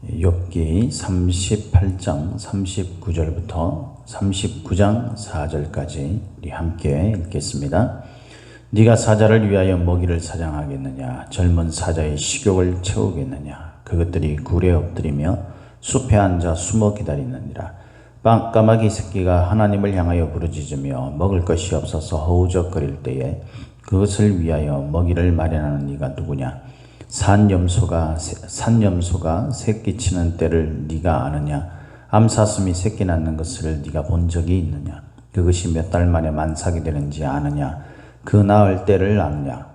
욥기 38장 39절부터 39장 4절까지 우리 함께 읽겠습니다. 네가 사자를 위하여 먹이를 사냥하겠느냐? 젊은 사자의 식욕을 채우겠느냐? 그것들이 굴에 엎드리며 숲에 앉아 숨어 기다리느니라. 까마귀 새끼가 하나님을 향하여 부르짖으며 먹을 것이 없어서 허우적거릴 때에 그것을 위하여 먹이를 마련하는 네가 누구냐? 산염소가 새끼치는 때를 네가 아느냐? 암사슴이 새끼 낳는 것을 네가 본 적이 있느냐? 그것이 몇 달 만에 만삭이 되는지 아느냐? 그 낳을 때를 아느냐?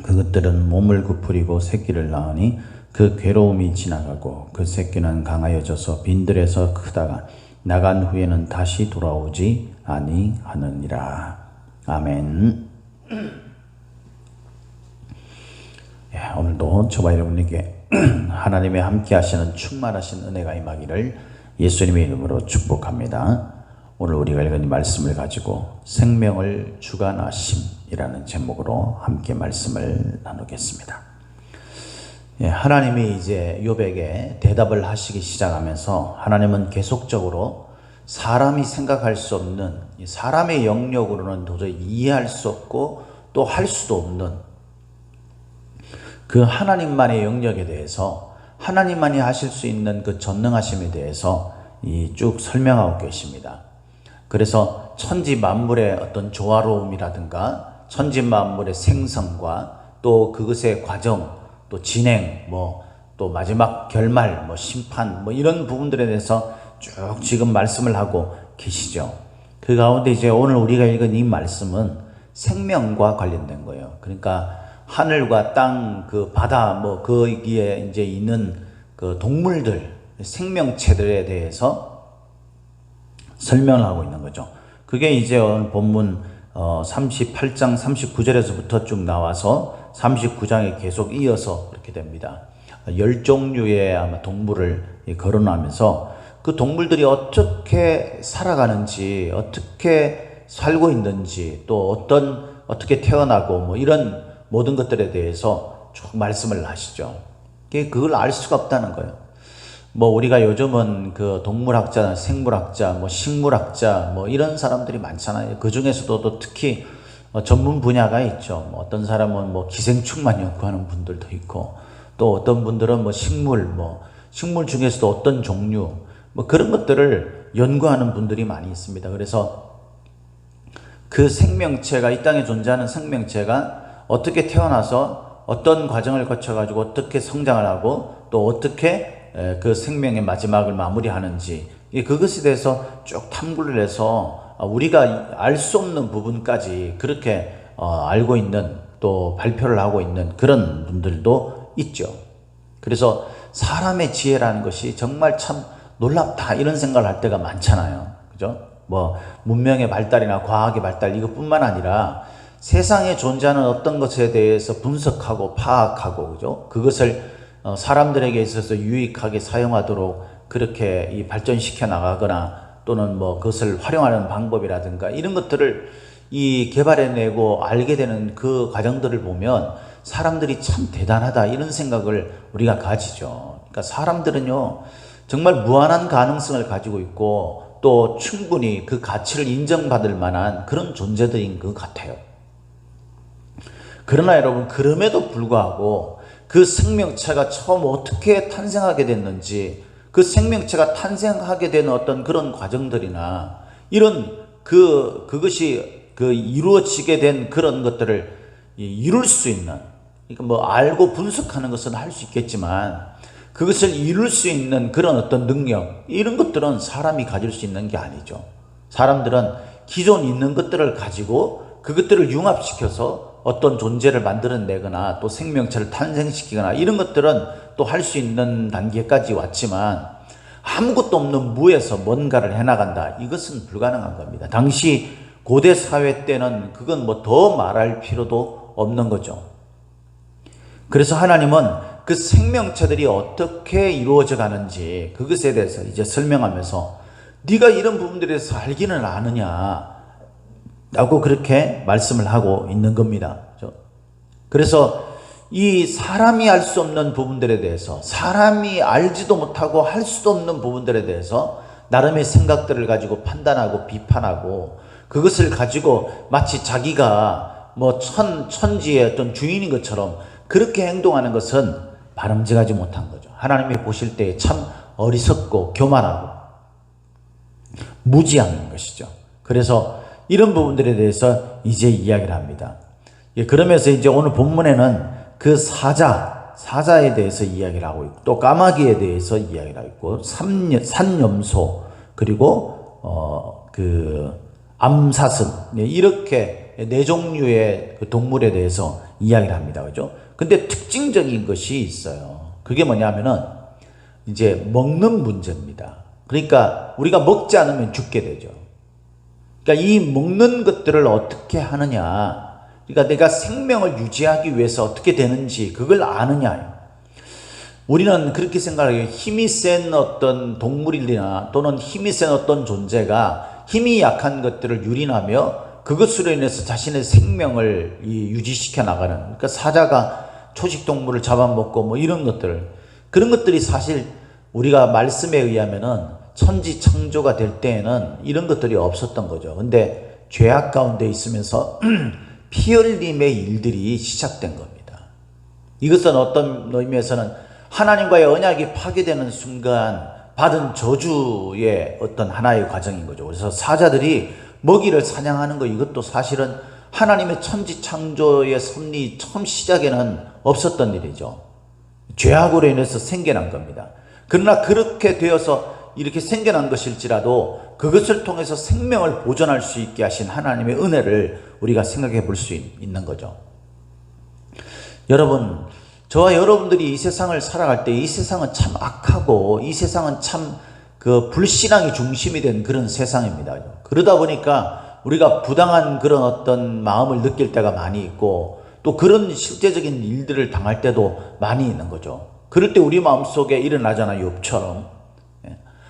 그것들은 몸을 구부리고 새끼를 낳으니 그 괴로움이 지나가고 그 새끼는 강하여져서 빈들에서 크다가 나간 후에는 다시 돌아오지 아니하느니라. 아멘. 오늘도 저와 여러분에게 하나님의 함께 하시는 충만하신 은혜가 임하기를 예수님의 이름으로 축복합니다. 오늘 우리가 읽은 이 말씀을 가지고 생명을 주관하심이라는 제목으로 함께 말씀을 나누겠습니다. 하나님이 이제 욥에게 대답을 하시기 시작하면서 하나님은 계속적으로 사람이 생각할 수 없는, 사람의 영역으로는 도저히 이해할 수 없고 또 할 수도 없는 그 하나님만의 영역에 대해서, 하나님만이 하실 수 있는 그 전능하심에 대해서 쭉 설명하고 계십니다. 그래서 천지 만물의 어떤 조화로움이라든가 천지 만물의 생성과 또 그것의 과정, 또 진행, 또 마지막 결말, 심판, 이런 부분들에 대해서 쭉 지금 말씀을 하고 계시죠. 그 가운데 이제 오늘 우리가 읽은 이 말씀은 생명과 관련된 거예요. 그러니까 하늘과 땅, 그 바다, 거기에 이제 있는 그 동물들, 생명체들에 대해서 설명을 하고 있는 거죠. 그게 이제 오늘 본문 38장 39절에서부터 쭉 나와서 39장에 계속 이어서 그렇게 됩니다. 10종류의 아마 동물을 거론하면서 그 동물들이 어떻게 살아가는지, 어떻게 살고 있는지, 또 어떻게 태어나고 이런 모든 것들에 대해서 쭉 말씀을 하시죠. 그걸 알 수가 없다는 거예요. 우리가 요즘은 그 동물학자, 생물학자, 식물학자, 이런 사람들이 많잖아요. 그 중에서도 또 특히 전문 분야가 있죠. 어떤 사람은 기생충만 연구하는 분들도 있고, 또 어떤 분들은 식물 중에서도 어떤 종류, 그런 것들을 연구하는 분들이 많이 있습니다. 그래서 그 생명체가, 이 땅에 존재하는 생명체가 어떻게 태어나서 어떤 과정을 거쳐가지고 어떻게 성장을 하고 또 어떻게 그 생명의 마지막을 마무리하는지, 그것에 대해서 쭉 탐구를 해서 우리가 알 수 없는 부분까지 그렇게 알고 있는, 또 발표를 하고 있는 그런 분들도 있죠. 그래서 사람의 지혜라는 것이 정말 참 놀랍다, 이런 생각을 할 때가 많잖아요. 그죠? 문명의 발달이나 과학의 발달, 이것뿐만 아니라 세상에 존재하는 어떤 것에 대해서 분석하고 파악하고, 그죠? 그것을 사람들에게 있어서 유익하게 사용하도록 그렇게 발전시켜 나가거나, 또는 그것을 활용하는 방법이라든가 이런 것들을 개발해내고 알게 되는 그 과정들을 보면 사람들이 참 대단하다, 이런 생각을 우리가 가지죠. 그러니까 사람들은요, 정말 무한한 가능성을 가지고 있고 또 충분히 그 가치를 인정받을 만한 그런 존재들인 것 같아요. 그러나 여러분, 그럼에도 불구하고 그 생명체가 처음 어떻게 탄생하게 됐는지, 그 생명체가 탄생하게 된 어떤 그런 과정들이나 이런 그것이 이루어지게 된 그런 것들을 이룰 수 있는, 그러니까 알고 분석하는 것은 할 수 있겠지만 그것을 이룰 수 있는 그런 어떤 능력, 이런 것들은 사람이 가질 수 있는 게 아니죠. 사람들은 기존 있는 것들을 가지고 그것들을 융합시켜서 어떤 존재를 만들어내거나 또 생명체를 탄생시키거나 이런 것들은 또 할 수 있는 단계까지 왔지만, 아무것도 없는 무에서 뭔가를 해나간다, 이것은 불가능한 겁니다. 당시 고대 사회 때는 그건 더 말할 필요도 없는 거죠. 그래서 하나님은 그 생명체들이 어떻게 이루어져 가는지 그것에 대해서 이제 설명하면서 네가 이런 부분들에 대해서 알기는 아느냐 라고 그렇게 말씀을 하고 있는 겁니다. 그래서 이 사람이 알 수 없는 부분들에 대해서, 사람이 알지도 못하고 할 수도 없는 부분들에 대해서 나름의 생각들을 가지고 판단하고 비판하고, 그것을 가지고 마치 자기가 뭐 천지의 어떤 주인인 것처럼 그렇게 행동하는 것은 바람직하지 못한 거죠. 하나님이 보실 때에 참 어리석고 교만하고 무지한 것이죠. 그래서 이런 부분들에 대해서 이제 이야기를 합니다. 그러면서 이제 오늘 본문에는 그 사자에 대해서 이야기를 하고 있고, 또 까마귀에 대해서 이야기를 하고 있고, 산염소, 그리고 그 암사슴, 이렇게 네 종류의 그 동물에 대해서 이야기를 합니다. 그죠? 근데 특징적인 것이 있어요. 그게 뭐냐면은 이제 먹는 문제입니다. 그러니까 우리가 먹지 않으면 죽게 되죠. 그러니까 이 먹는 것들을 어떻게 하느냐, 그러니까 내가 생명을 유지하기 위해서 어떻게 되는지 그걸 아느냐. 우리는 그렇게 생각해요. 힘이 센 어떤 동물이나 또는 힘이 센 어떤 존재가 힘이 약한 것들을 유린하며 그것으로 인해서 자신의 생명을 유지시켜 나가는, 그러니까 사자가 초식동물을 잡아먹고 뭐 이런 것들, 그런 것들이 사실 우리가 말씀에 의하면은 천지 창조가 될 때에는 이런 것들이 없었던 거죠. 근데 죄악 가운데 있으면서 피 흘림의 일들이 시작된 겁니다. 이것은 어떤 의미에서는 하나님과의 언약이 파괴되는 순간 받은 저주의 어떤 하나의 과정인 거죠. 그래서 사자들이 먹이를 사냥하는 거, 이것도 사실은 하나님의 천지 창조의 섭리 처음 시작에는 없었던 일이죠. 죄악으로 인해서 생겨난 겁니다. 그러나 그렇게 되어서 이렇게 생겨난 것일지라도 그것을 통해서 생명을 보존할 수 있게 하신 하나님의 은혜를 우리가 생각해 볼 수 있는 거죠. 여러분, 저와 여러분들이 이 세상을 살아갈 때 이 세상은 참 악하고 이 세상은 참 그 불신앙이 중심이 된 그런 세상입니다. 그러다 보니까 우리가 부당한 그런 어떤 마음을 느낄 때가 많이 있고, 또 그런 실제적인 일들을 당할 때도 많이 있는 거죠. 그럴 때 우리 마음속에 일어나잖아요. 욥처럼.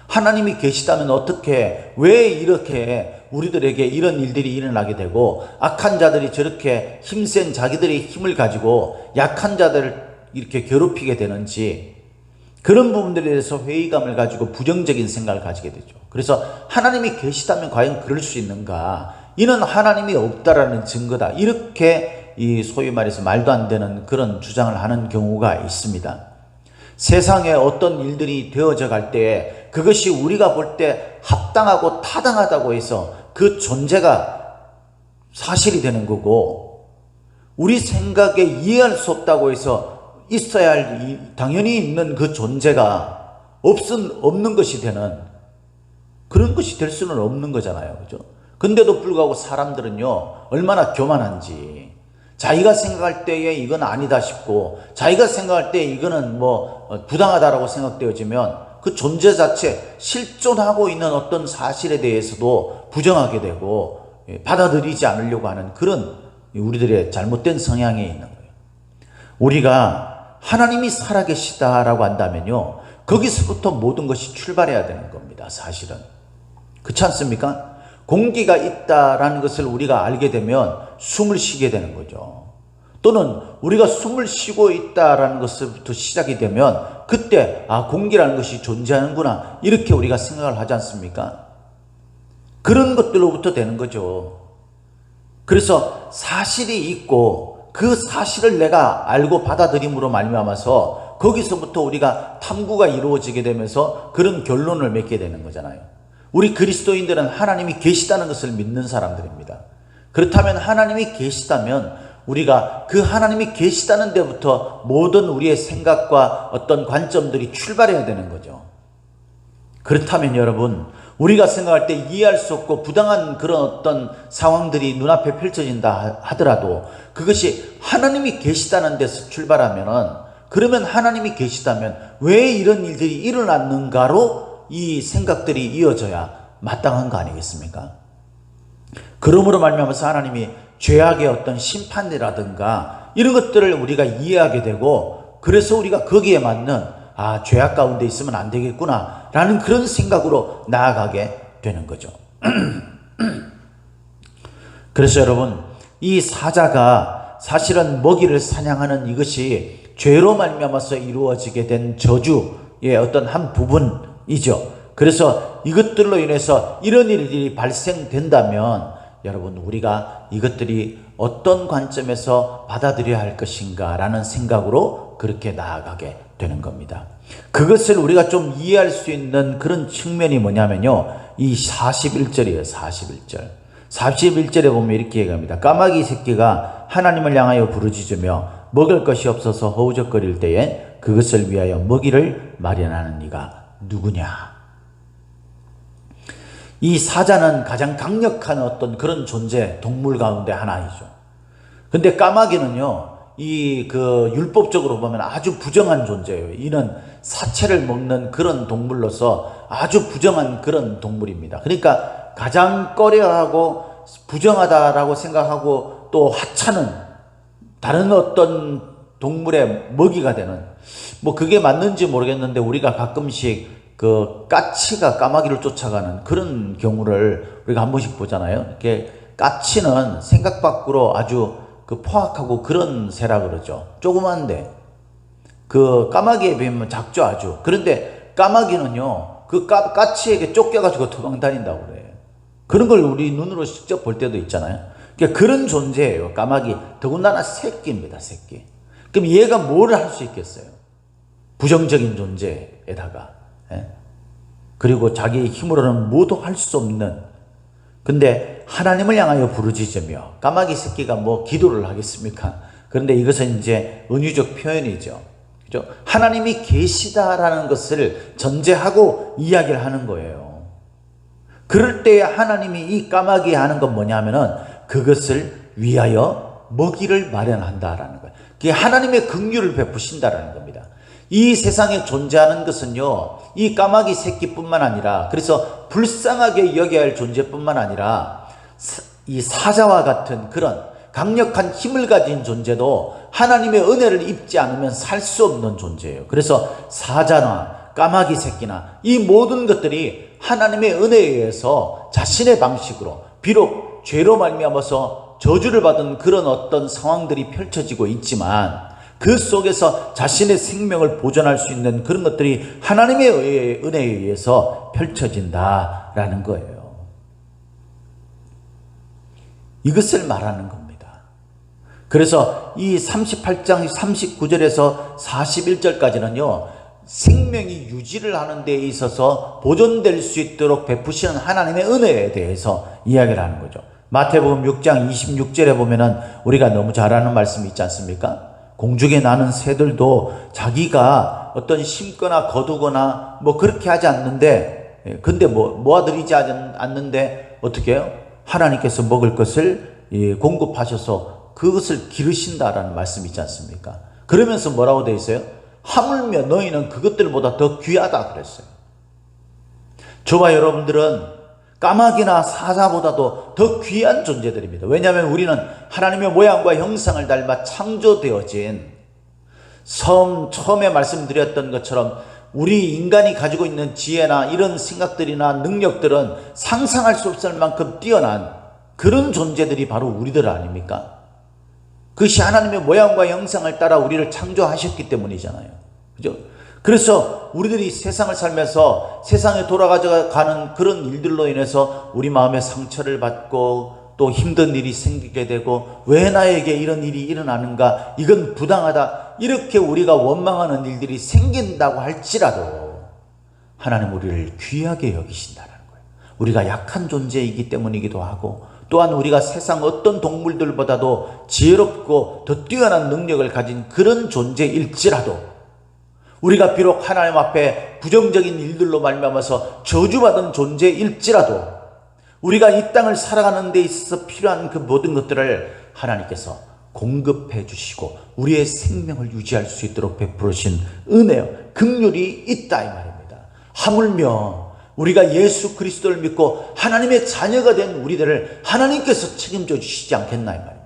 하나님이 계시다면 어떻게, 왜 이렇게 우리들에게 이런 일들이 일어나게 되고 악한 자들이 저렇게 힘센 자기들의 힘을 가지고 약한 자들을 이렇게 괴롭히게 되는지, 그런 부분들에 대해서 회의감을 가지고 부정적인 생각을 가지게 되죠. 그래서 하나님이 계시다면 과연 그럴 수 있는가? 이는 하나님이 없다라는 증거다. 이렇게 이 소위 말해서 말도 안 되는 그런 주장을 하는 경우가 있습니다. 세상에 어떤 일들이 되어져 갈 때에 그것이 우리가 볼 때 합당하고 타당하다고 해서 그 존재가 사실이 되는 거고, 우리 생각에 이해할 수 없다고 해서 있어야 할 당연히 있는 그 존재가 없는 것이 되는, 그런 것이 될 수는 없는 거잖아요. 그죠? 근데도 불구하고 사람들은요, 얼마나 교만한지, 자기가 생각할 때에 이건 아니다 싶고, 자기가 생각할 때 이거는 뭐 부당하다라고 생각되어지면 그 존재 자체, 실존하고 있는 어떤 사실에 대해서도 부정하게 되고 받아들이지 않으려고 하는 그런 우리들의 잘못된 성향이 있는 거예요. 우리가 하나님이 살아계시다라고 한다면요, 거기서부터 모든 것이 출발해야 되는 겁니다. 사실은 그렇지 않습니까? 공기가 있다라는 것을 우리가 알게 되면 숨을 쉬게 되는 거죠. 또는 우리가 숨을 쉬고 있다라는 것부터 시작이 되면 그때 공기라는 것이 존재하는구나, 이렇게 우리가 생각을 하지 않습니까? 그런 것들로부터 되는 거죠. 그래서 사실이 있고 그 사실을 내가 알고 받아들임으로 말미암아서 거기서부터 우리가 탐구가 이루어지게 되면서 그런 결론을 맺게 되는 거잖아요. 우리 그리스도인들은 하나님이 계시다는 것을 믿는 사람들입니다. 그렇다면 하나님이 계시다면 우리가 그 하나님이 계시다는 데부터 모든 우리의 생각과 어떤 관점들이 출발해야 되는 거죠. 그렇다면 여러분, 우리가 생각할 때 이해할 수 없고 부당한 그런 어떤 상황들이 눈앞에 펼쳐진다 하더라도 그것이 하나님이 계시다는 데서 출발하면은, 그러면 하나님이 계시다면 왜 이런 일들이 일어났는가로 이 생각들이 이어져야 마땅한 거 아니겠습니까? 그러므로 말미암아서 하나님이 죄악의 어떤 심판이라든가 이런 것들을 우리가 이해하게 되고, 그래서 우리가 거기에 맞는 죄악 가운데 있으면 안 되겠구나 라는 그런 생각으로 나아가게 되는 거죠. 그래서 여러분, 이 사자가 사실은 먹이를 사냥하는 이것이 죄로 말미암아서 이루어지게 된 저주의 어떤 한 부분이죠. 그래서 이것들로 인해서 이런 일들이 발생된다면 여러분, 우리가 이것들이 어떤 관점에서 받아들여야 할 것인가 라는 생각으로 그렇게 나아가게 되는 겁니다. 그것을 우리가 좀 이해할 수 있는 그런 측면이 뭐냐면요, 이 41절이에요. 41절. 41절에 보면 이렇게 얘기합니다. 까마귀 새끼가 하나님을 향하여 부르짖으며 먹을 것이 없어서 허우적거릴 때에 그것을 위하여 먹이를 마련하는 이가 누구냐. 이 사자는 가장 강력한 어떤 그런 존재, 동물 가운데 하나이죠. 근데 까마귀는요, 율법적으로 보면 아주 부정한 존재예요. 이는 사체를 먹는 그런 동물로서 아주 부정한 그런 동물입니다. 그러니까 가장 꺼려하고 부정하다라고 생각하고 또 하찮은 다른 어떤 동물의 먹이가 되는, 뭐 그게 맞는지 모르겠는데 우리가 가끔씩 그 까치가 까마귀를 쫓아가는 그런 경우를 우리가 한 번씩 보잖아요. 이렇게 까치는 생각 밖으로 아주 그 포악하고 그런 새라 그러죠. 조그만데 그 까마귀에 비하면 작죠, 아주. 그런데 까마귀는요, 그 까치에게 쫓겨가지고 도망 다닌다고 그래요. 그런 걸 우리 눈으로 직접 볼 때도 있잖아요. 그러니까 그런 존재예요, 까마귀. 더군다나 새끼입니다, 새끼. 그럼 얘가 뭘 할 수 있겠어요? 부정적인 존재에다가. 그리고 자기의 힘으로는 모두 할 수 없는, 근데 하나님을 향하여 부르짖으며, 까마귀 새끼가 뭐 기도를 하겠습니까? 그런데 이것은 이제 은유적 표현이죠. 그죠? 하나님이 계시다라는 것을 전제하고 이야기를 하는 거예요. 그럴 때 하나님이 이 까마귀에 하는 건 뭐냐면은 그것을 위하여 먹이를 마련한다라는 거예요. 그게 하나님의 긍휼을 베푸신다라는 겁니다. 이 세상에 존재하는 것은요, 이 까마귀 새끼뿐만 아니라, 그래서 불쌍하게 여겨야 할 존재뿐만 아니라 이 사자와 같은 그런 강력한 힘을 가진 존재도 하나님의 은혜를 입지 않으면 살 수 없는 존재예요. 그래서 사자나 까마귀 새끼나 이 모든 것들이 하나님의 은혜에 의해서 자신의 방식으로, 비록 죄로 말미암아서 저주를 받은 그런 어떤 상황들이 펼쳐지고 있지만 그 속에서 자신의 생명을 보존할 수 있는 그런 것들이 하나님의 은혜에 의해서 펼쳐진다라는 거예요. 이것을 말하는 겁니다. 그래서 이 38장 39절에서 41절까지는요, 생명이 유지를 하는 데 있어서 보존될 수 있도록 베푸시는 하나님의 은혜에 대해서 이야기를 하는 거죠. 마태복음 6장 26절에 보면은 우리가 너무 잘 아는 말씀이 있지 않습니까? 공중에 나는 새들도 자기가 어떤 심거나 거두거나 뭐 그렇게 하지 않는데, 근데 모아들이지 않는데 어떻게 해요? 하나님께서 먹을 것을 공급하셔서 그것을 기르신다라는 말씀이 있지 않습니까? 그러면서 뭐라고 되어 있어요? 하물며 너희는 그것들보다 더 귀하다 그랬어요. 저와 여러분들은 까마귀나 사자보다도 더 귀한 존재들입니다. 왜냐하면 우리는 하나님의 모양과 형상을 닮아 창조되어진, 처음에 말씀드렸던 것처럼 우리 인간이 가지고 있는 지혜나 이런 생각들이나 능력들은 상상할 수 없을 만큼 뛰어난 그런 존재들이 바로 우리들 아닙니까? 그것이 하나님의 모양과 형상을 따라 우리를 창조하셨기 때문이잖아요. 그죠? 그래서 우리들이 세상을 살면서 세상에 돌아가는 그런 일들로 인해서 우리 마음에 상처를 받고 또 힘든 일이 생기게 되고, 왜 나에게 이런 일이 일어나는가, 이건 부당하다, 이렇게 우리가 원망하는 일들이 생긴다고 할지라도 하나님 우리를 귀하게 여기신다는 거예요. 우리가 약한 존재이기 때문이기도 하고, 또한 우리가 세상 어떤 동물들보다도 지혜롭고 더 뛰어난 능력을 가진 그런 존재일지라도, 우리가 비록 하나님 앞에 부정적인 일들로 말미암아서 저주받은 존재일지라도 우리가 이 땅을 살아가는 데 있어서 필요한 그 모든 것들을 하나님께서 공급해 주시고 우리의 생명을 유지할 수 있도록 베푸신 은혜요, 긍휼이 있다 이 말입니다. 하물며 우리가 예수 그리스도를 믿고 하나님의 자녀가 된 우리들을 하나님께서 책임져 주시지 않겠나 이 말입니다.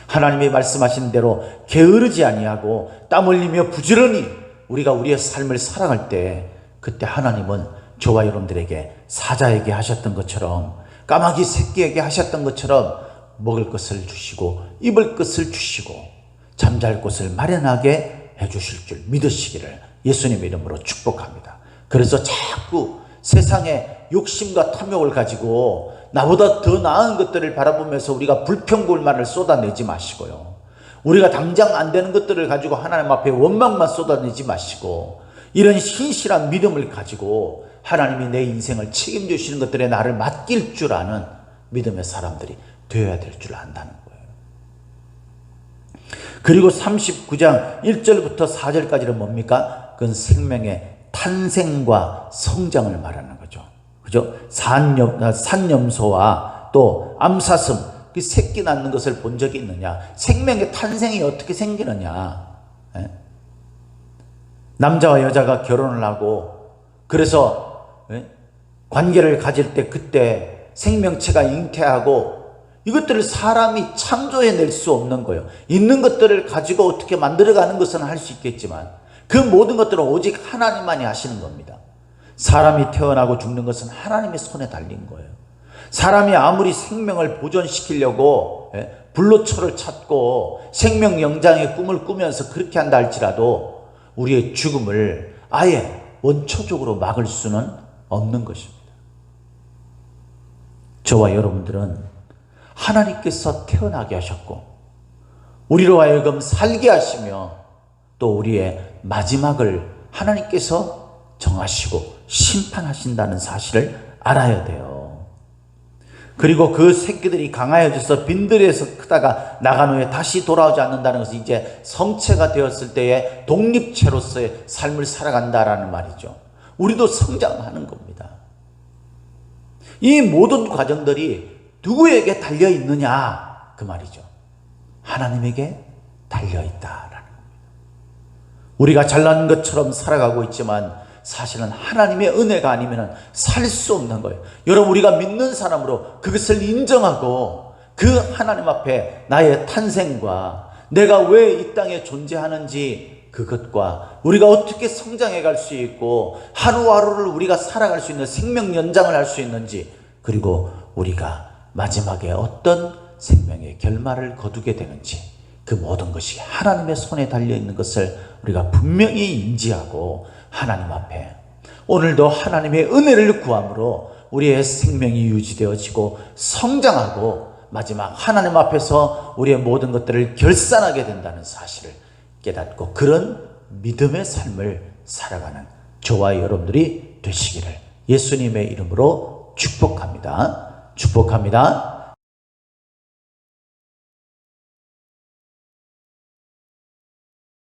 하나님이 말씀하신 대로 게으르지 아니하고 땀 흘리며 부지런히 우리가 우리의 삶을 살아갈 때, 그때 하나님은 저와 여러분들에게, 사자에게 하셨던 것처럼, 까마귀 새끼에게 하셨던 것처럼 먹을 것을 주시고 입을 것을 주시고 잠잘 곳을 마련하게 해주실 줄 믿으시기를 예수님의 이름으로 축복합니다. 그래서 자꾸 세상의 욕심과 탐욕을 가지고 나보다 더 나은 것들을 바라보면서 우리가 불평불만을 쏟아내지 마시고요. 우리가 당장 안 되는 것들을 가지고 하나님 앞에 원망만 쏟아내지 마시고 이런 신실한 믿음을 가지고 하나님이 내 인생을 책임져 주시는 것들에 나를 맡길 줄 아는 믿음의 사람들이 되어야 될 줄 안다는 거예요. 그리고 39장 1절부터 4절까지는 뭡니까? 그건 생명의 탄생과 성장을 말하는 거죠. 그죠? 산염소와 또 암사슴, 그 새끼 낳는 것을 본 적이 있느냐? 생명의 탄생이 어떻게 생기느냐? 예? 남자와 여자가 결혼을 하고 그래서 관계를 가질 때 그때 생명체가 잉태하고 이것들을 사람이 창조해낼 수 없는 거예요. 있는 것들을 가지고 어떻게 만들어가는 것은 할 수 있겠지만 그 모든 것들은 오직 하나님만이 하시는 겁니다. 사람이 태어나고 죽는 것은 하나님의 손에 달린 거예요. 사람이 아무리 생명을 보존시키려고 불로초를 찾고 생명 영장의 꿈을 꾸면서 그렇게 한다 할지라도 우리의 죽음을 아예 원초적으로 막을 수는 없는 것입니다. 저와 여러분들은 하나님께서 태어나게 하셨고 우리로 하여금 살게 하시며 또 우리의 마지막을 하나님께서 정하시고 심판하신다는 사실을 알아야 돼요. 그리고 그 새끼들이 강하여져서 빈들에서 크다가 나간 후에 다시 돌아오지 않는다는 것은 이제 성체가 되었을 때의 독립체로서의 삶을 살아간다라는 말이죠. 우리도 성장하는 겁니다. 이 모든 과정들이 누구에게 달려 있느냐 그 말이죠. 하나님에게 달려 있다라는 겁니다. 우리가 잘난 것처럼 살아가고 있지만 사실은 하나님의 은혜가 아니면 살 수 없는 거예요. 여러분, 우리가 믿는 사람으로 그것을 인정하고 그 하나님 앞에 나의 탄생과 내가 왜 이 땅에 존재하는지 그것과 우리가 어떻게 성장해 갈 수 있고 하루하루를 우리가 살아갈 수 있는 생명 연장을 할 수 있는지, 그리고 우리가 마지막에 어떤 생명의 결말을 거두게 되는지, 그 모든 것이 하나님의 손에 달려있는 것을 우리가 분명히 인지하고 하나님 앞에 오늘도 하나님의 은혜를 구함으로 우리의 생명이 유지되어지고 성장하고 마지막 하나님 앞에서 우리의 모든 것들을 결산하게 된다는 사실을 깨닫고 그런 믿음의 삶을 살아가는 저와 여러분들이 되시기를 예수님의 이름으로 축복합니다. 축복합니다.